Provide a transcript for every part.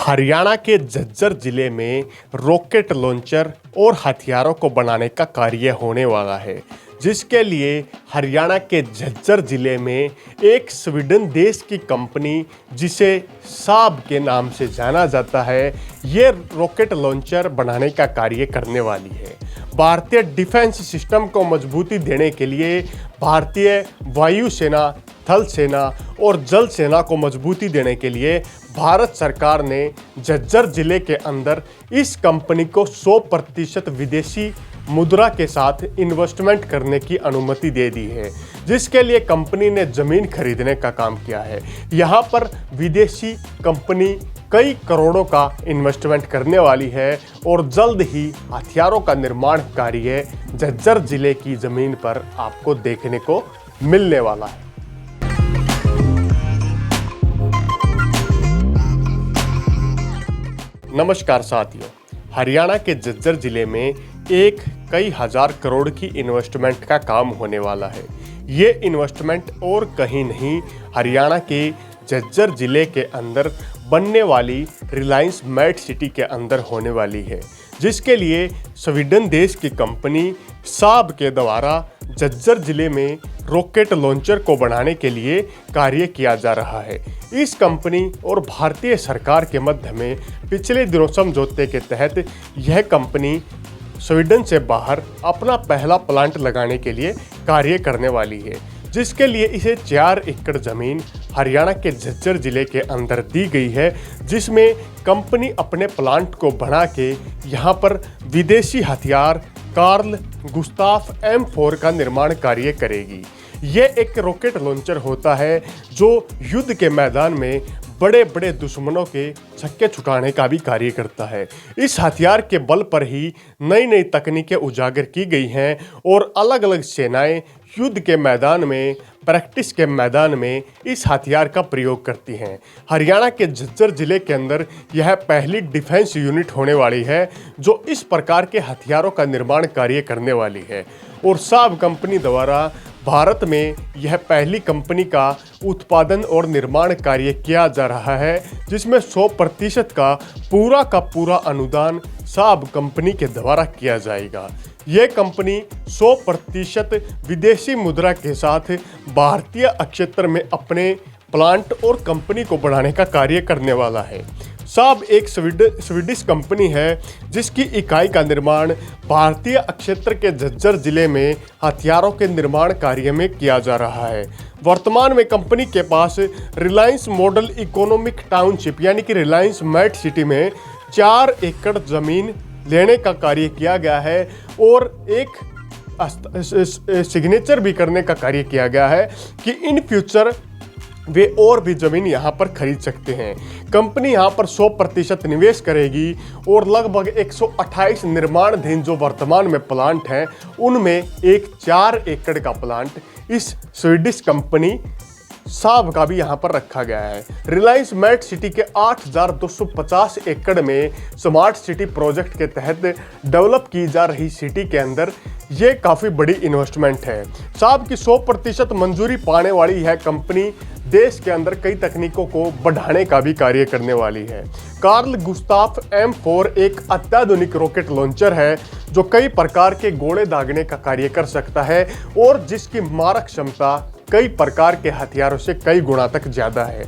हरियाणा के झज्जर जिले में रॉकेट लॉन्चर और हथियारों को बनाने का कार्य होने वाला है, जिसके लिए हरियाणा के झज्जर जिले में एक स्वीडन देश की कंपनी जिसे साब के नाम से जाना जाता है, ये रॉकेट लॉन्चर बनाने का कार्य करने वाली है। भारतीय डिफेंस सिस्टम को मजबूती देने के लिए भारतीय वायुसेना, थल सेना और जल सेना को मजबूती देने के लिए भारत सरकार ने झज्जर जिले के अंदर इस कंपनी को 100% विदेशी मुद्रा के साथ इन्वेस्टमेंट करने की अनुमति दे दी है, जिसके लिए कंपनी ने ज़मीन खरीदने का काम किया है। यहाँ पर विदेशी कंपनी कई करोड़ों का इन्वेस्टमेंट करने वाली है और जल्द ही हथियारों का निर्माण कार्य झज्जर जिले की ज़मीन पर आपको देखने को मिलने वाला है। नमस्कार साथियों, हरियाणा के झज्जर जिले में एक कई हजार करोड़ की इन्वेस्टमेंट का काम होने वाला है। ये इन्वेस्टमेंट और कहीं नहीं, हरियाणा के झज्जर जिले के अंदर बनने वाली रिलायंस मेट सिटी के अंदर होने वाली है, जिसके लिए स्वीडन देश की कंपनी साब के द्वारा झज्जर जिले में रॉकेट लॉन्चर को बनाने के लिए कार्य किया जा रहा है। इस कंपनी और भारतीय सरकार के मध्य में पिछले दिनों समझौते के तहत यह कंपनी स्वीडन से बाहर अपना पहला प्लांट लगाने के लिए कार्य करने वाली है, जिसके लिए इसे 4 एकड़ ज़मीन हरियाणा के झज्जर जिले के अंदर दी गई है, जिसमें कंपनी अपने प्लांट को बना के यहाँ पर विदेशी हथियार कार्ल गुस्ताफ M4 का निर्माण कार्य करेगी। ये एक रॉकेट लॉन्चर होता है जो युद्ध के मैदान में बड़े बड़े दुश्मनों के छक्के छुटाने का भी कार्य करता है। इस हथियार के बल पर ही नई नई तकनीकें उजागर की गई हैं और अलग अलग सेनाएं युद्ध के मैदान में, प्रैक्टिस के मैदान में इस हथियार का प्रयोग करती हैं। हरियाणा के झज्जर जिले के अंदर यह पहली डिफेंस यूनिट होने वाली है जो इस प्रकार के हथियारों का निर्माण कार्य करने वाली है और साब कंपनी द्वारा भारत में यह पहली कंपनी का उत्पादन और निर्माण कार्य किया जा रहा है, जिसमें 100% का पूरा अनुदान साब कंपनी के द्वारा किया जाएगा। यह कंपनी 100% विदेशी मुद्रा के साथ भारतीय क्षेत्र में अपने प्लांट और कंपनी को बढ़ाने का कार्य करने वाला है। साब एक स्वीडिश कंपनी है जिसकी इकाई का निर्माण भारतीय क्षेत्र के झज्जर जिले में हथियारों के निर्माण कार्य में किया जा रहा है। वर्तमान में कंपनी के पास रिलायंस मॉडल इकोनॉमिक टाउनशिप यानी कि रिलायंस मेट सिटी में 4 एकड़ ज़मीन लेने का कार्य किया गया है और एक सिग्नेचर भी करने का कार्य किया गया है कि इन फ्यूचर वे और भी ज़मीन यहाँ पर खरीद सकते हैं। कंपनी यहाँ पर 100% निवेश करेगी और लगभग 128 निर्माणाधीन जो वर्तमान में प्लांट हैं उनमें एक 4 एकड़ का प्लांट इस स्वीडिश कंपनी साब का भी यहाँ पर रखा गया है। रिलायंस मेट सिटी के 8,250 एकड़ में स्मार्ट सिटी प्रोजेक्ट के तहत डेवलप की जा रही सिटी के अंदर ये काफ़ी बड़ी इन्वेस्टमेंट है। साब की 100% मंजूरी पाने वाली यह कंपनी देश के अंदर कई तकनीकों को बढ़ाने का भी कार्य करने वाली है। कार्ल गुस्ताफ M4 एक अत्याधुनिक रॉकेट लॉन्चर है जो कई प्रकार के गोले दागने का कार्य कर सकता है और जिसकी मारक क्षमता कई प्रकार के हथियारों से कई गुना तक ज़्यादा है।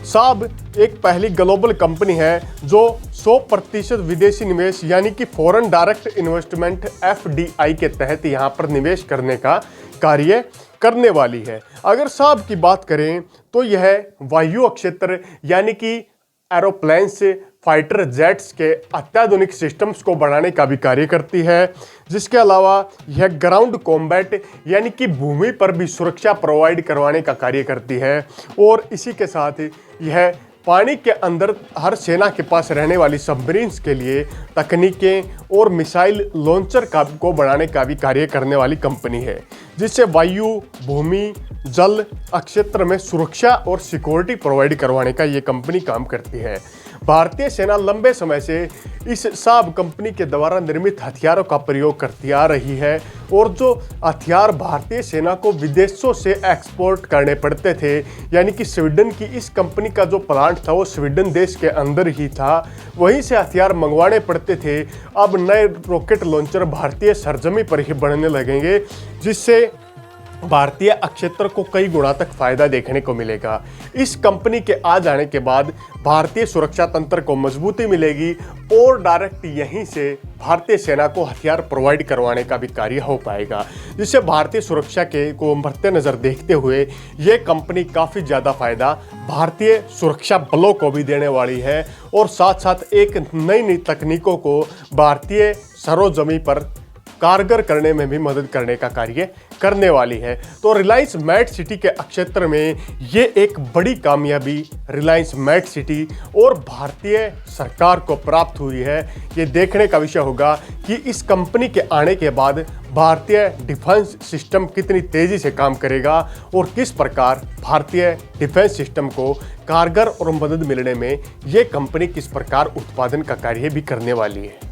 साब एक पहली ग्लोबल कंपनी है जो 100% विदेशी निवेश यानी कि फॉरेन डायरेक्ट इन्वेस्टमेंट FDI के तहत यहाँ पर निवेश करने का कार्य करने वाली है। अगर साब की बात करें तो यह वायु क्षेत्र यानी कि एरोप्लेन्स, फाइटर जेट्स के अत्याधुनिक सिस्टम्स को बढ़ाने का भी कार्य करती है, जिसके अलावा यह ग्राउंड कॉम्बैट यानी कि भूमि पर भी सुरक्षा प्रोवाइड करवाने का कार्य करती है और इसी के साथ यह पानी के अंदर हर सेना के पास रहने वाली सबमरीन्स के लिए तकनीकें और मिसाइल लॉन्चर को बढ़ाने का भी कार्य करने वाली कंपनी है, जिससे वायु, भूमि, जल क्षेत्र में सुरक्षा और सिक्योरिटी प्रोवाइड करवाने का ये कंपनी काम करती है। भारतीय सेना लंबे समय से इस साब कंपनी के द्वारा निर्मित हथियारों का प्रयोग करती आ रही है और जो हथियार भारतीय सेना को विदेशों से एक्सपोर्ट करने पड़ते थे, यानी कि स्वीडन की इस कंपनी का जो प्लांट था वो स्वीडन देश के अंदर ही था, वहीं से हथियार मंगवाने पड़ते थे। अब नए रॉकेट लॉन्चर भारतीय सरजमी पर ही बनने लगेंगे, जिससे भारतीय अक्षेत्र को कई गुना तक फायदा देखने को मिलेगा। इस कंपनी के आ जाने के बाद भारतीय सुरक्षा तंत्र को मजबूती मिलेगी और डायरेक्ट यहीं से भारतीय सेना को हथियार प्रोवाइड करवाने का भी कार्य हो पाएगा, जिससे भारतीय सुरक्षा के को बढ़ते नज़र देखते हुए ये कंपनी काफ़ी ज़्यादा फायदा भारतीय सुरक्षा बलों को भी देने वाली है और साथ साथ एक नई नई तकनीकों को भारतीय सरोजमी पर कारगर करने में भी मदद करने का कार्य करने वाली है। तो रिलायंस मेट सिटी के क्षेत्र में ये एक बड़ी कामयाबी रिलायंस मेट सिटी और भारतीय सरकार को प्राप्त हुई है। ये देखने का विषय होगा कि इस कंपनी के आने के बाद भारतीय डिफेंस सिस्टम कितनी तेज़ी से काम करेगा और किस प्रकार भारतीय डिफेंस सिस्टम को कारगर और मदद मिलने में ये कंपनी किस प्रकार उत्पादन का कार्य भी करने वाली है।